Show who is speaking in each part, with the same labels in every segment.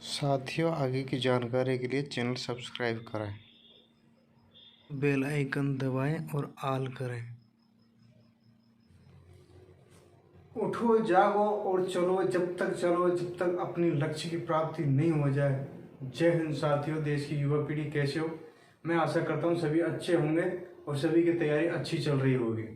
Speaker 1: साथियों, आगे की जानकारी के लिए चैनल सब्सक्राइब करें, बेल आइकन दबाएं और ऑल करें। उठो, जागो और चलो, जब तक चलो जब तक अपनी लक्ष्य की प्राप्ति नहीं हो जाए। जय हिंद साथियों। देश की युवा पीढ़ी कैसे हो? मैं आशा करता हूँ सभी अच्छे होंगे और सभी की तैयारी अच्छी चल रही होगी।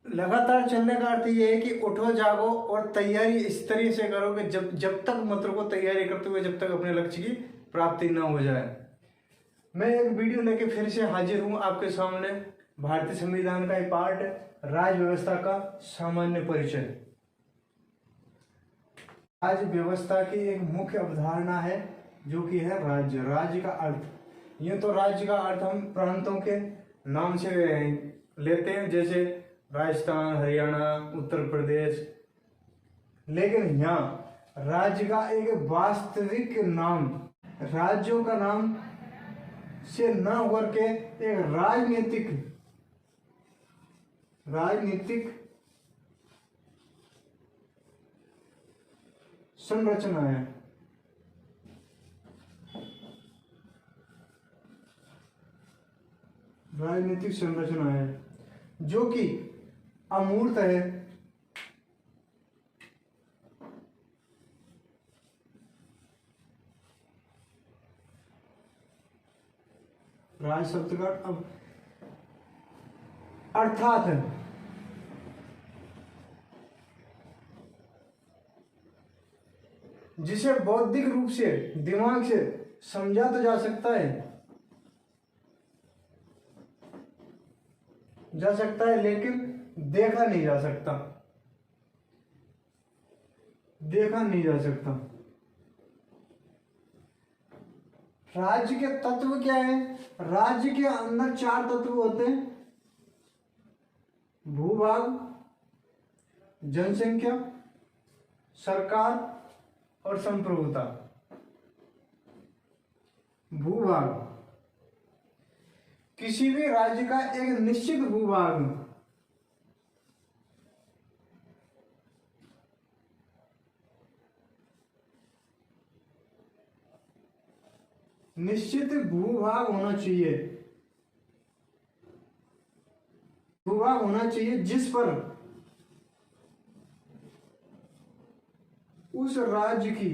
Speaker 1: लगातार चलने का अर्थ ये है कि उठो, जागो और तैयारी इस तरीके से करो कि जब तक मत रुको तैयारी करते हुए, जब तक अपने लक्ष्य की प्राप्ति न हो जाए। मैं एक वीडियो लेके फिर से हाजिर हूँ आपके सामने। भारतीय संविधान का एक पार्ट, राज्य व्यवस्था का सामान्य परिचय। राज्य व्यवस्था की एक मुख्य अवधारणा है जो कि है राज्य। राज्य का अर्थ, ये तो राज्य का अर्थ हम प्रांतों के नाम से लेते हैं, जैसे राजस्थान, हरियाणा, उत्तर प्रदेश। लेकिन यहाँ राज्य का एक वास्तविक नाम, राज्यों का नाम से न होकर के एक राजनीतिक संरचना है। राजनीतिक संरचना है जो कि अमूर्त है। राज शब्द का अब अर्थात है जिसे बौद्धिक रूप से दिमाग से समझा तो जा सकता है लेकिन देखा नहीं जा सकता। राज्य के तत्व क्या है? राज्य के अंदर 4 तत्व होते हैं: भूभाग, जनसंख्या, सरकार और संप्रभुता। भूभाग, किसी भी राज्य का एक निश्चित भूभाग होना चाहिए जिस पर उस राज्य की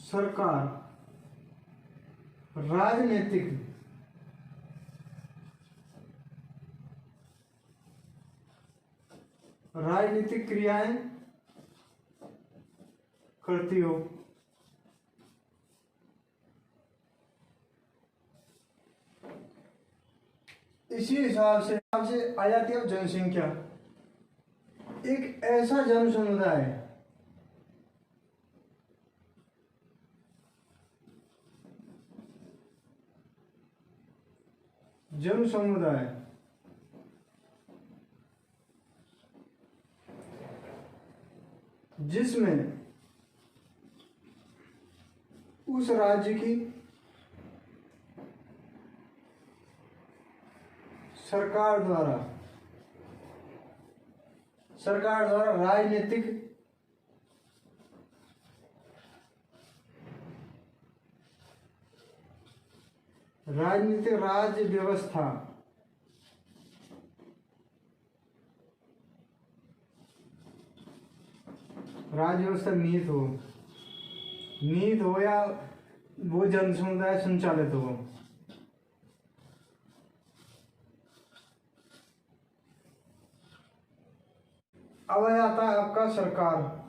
Speaker 1: सरकार राजनीतिक क्रियाएं करती हो। इसी हिसाब से आ जाती है जनसंख्या। एक ऐसा जन समुदाय जिसमें उस राज्य की सरकार द्वारा राजनीतिक राज्य व्यवस्था नीत हो या वो जन समुदाय संचालित हो। अब आता है आपका सरकार।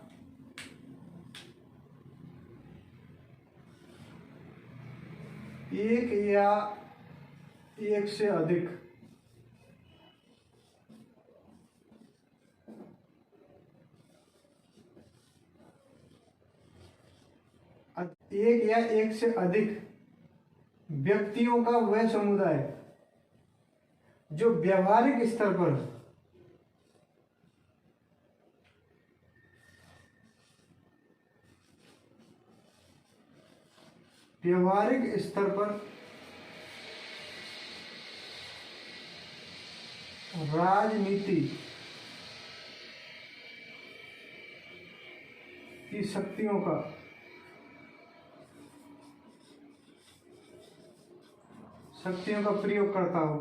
Speaker 1: एक या एक से अधिक व्यक्तियों का वह समुदाय जो व्यवहारिक स्तर पर राजनीति की शक्तियों का प्रयोग करता हो।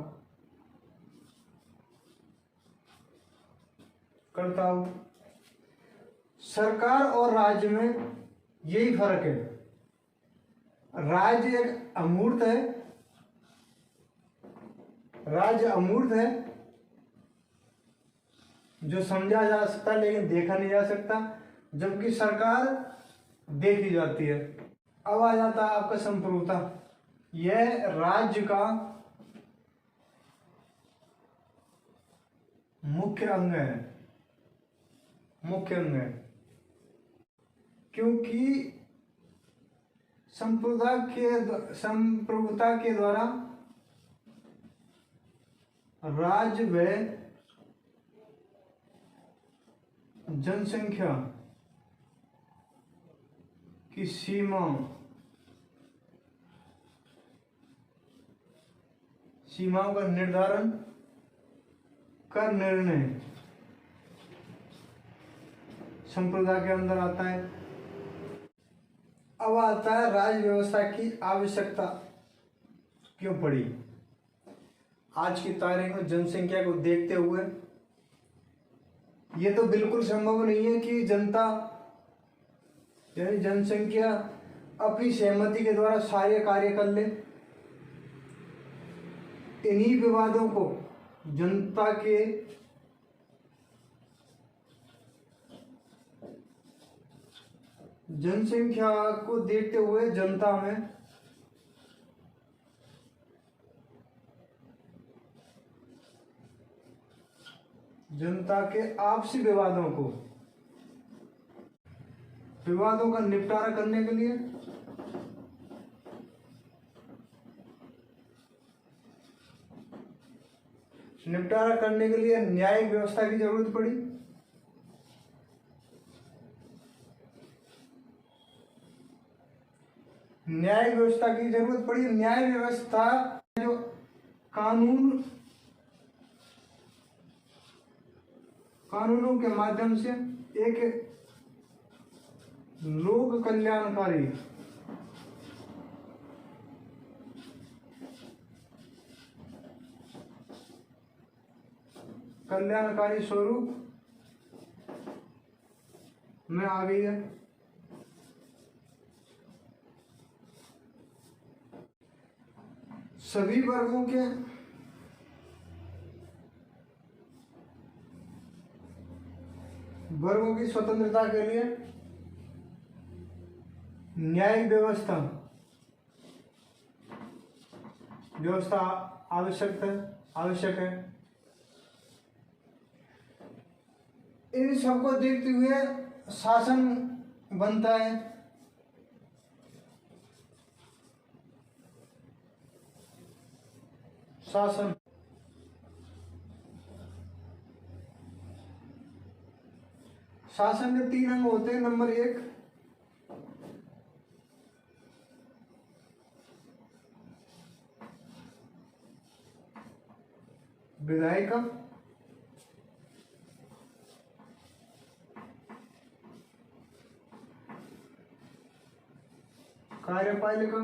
Speaker 1: सरकार और राज्य में यही फर्क है, राज्य एक अमूर्त है, जो समझा जा सकता लेकिन देखा नहीं जा सकता, जबकि सरकार देखी जाती है। अब आ जाता है आपका संप्रभुता। यह राज्य का मुख्य अंग है, क्योंकि संप्रभुता के द्वारा राज्य व जनसंख्या की सीमाओं का निर्धारण का निर्णय संप्रभुता के अंदर आता है। अब आता है राज्य व्यवस्था की आवश्यकता क्यों पड़ी। आज की तारीख में जनसंख्या को देखते हुए ये तो बिल्कुल संभव नहीं है कि जनता यानी जनसंख्या अपनी सहमति के द्वारा सारे कार्य कर ले। इन्हीं विवादों को जनसंख्या को देखते हुए जनता के आपसी विवादों का निपटारा करने के लिए न्यायिक व्यवस्था की जरूरत पड़ी। न्याय व्यवस्था जो कानूनों के माध्यम से एक लोक कल्याणकारी स्वरूप में आ गई है। सभी वर्गों की स्वतंत्रता के लिए न्यायिक व्यवस्था आवश्यक है। इन सबको देखते हुए शासन बनता है। शासन के 3 अंग होते हैं। नंबर 1 विधायिका, कार्यपालिका,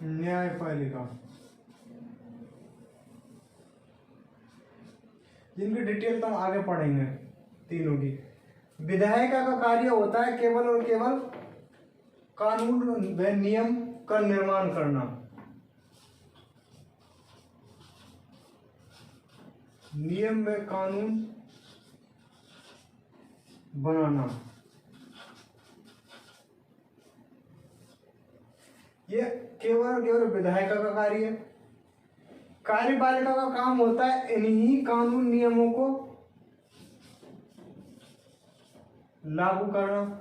Speaker 1: न्यायपालिका। जिनकी डिटेल तो हम आगे पढ़ेंगे तीनों की। विधायिका का कार्य होता है केवल और केवल कानून व नियम का निर्माण करना। नियम व कानून बनाना, ये केवल और केवल विधायिका का कार्य है। कार्यपालिका का काम होता है इन्हीं कानून नियमों को लागू करना।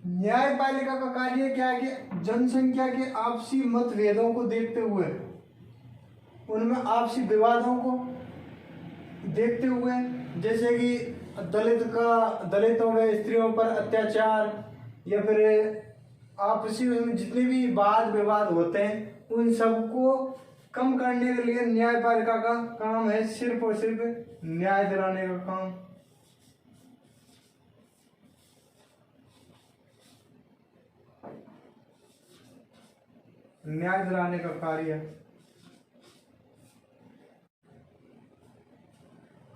Speaker 1: न्यायपालिका का कार्य क्या है कि जनसंख्या के आपसी मतभेदों को देखते हुए, उनमें आपसी विवादों को देखते हुए, जैसे कि दलितों व स्त्रियों पर अत्याचार या फिर आपसी में जितने भी वाद विवाद होते हैं उन सबको कम करने के लिए न्यायपालिका का काम है सिर्फ और सिर्फ न्याय दिलाने का काम। न्याय दिलाने का कार्य।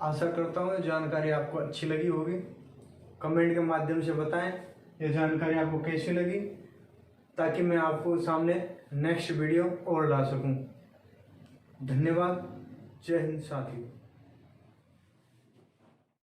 Speaker 1: आशा करता हूँ जानकारी आपको अच्छी लगी होगी। कमेंट के माध्यम से बताएं ये जानकारी आपको कैसी लगी, ताकि मैं आपको सामने नेक्स्ट वीडियो और ला सकूं। धन्यवाद। जय हिंद साथियों।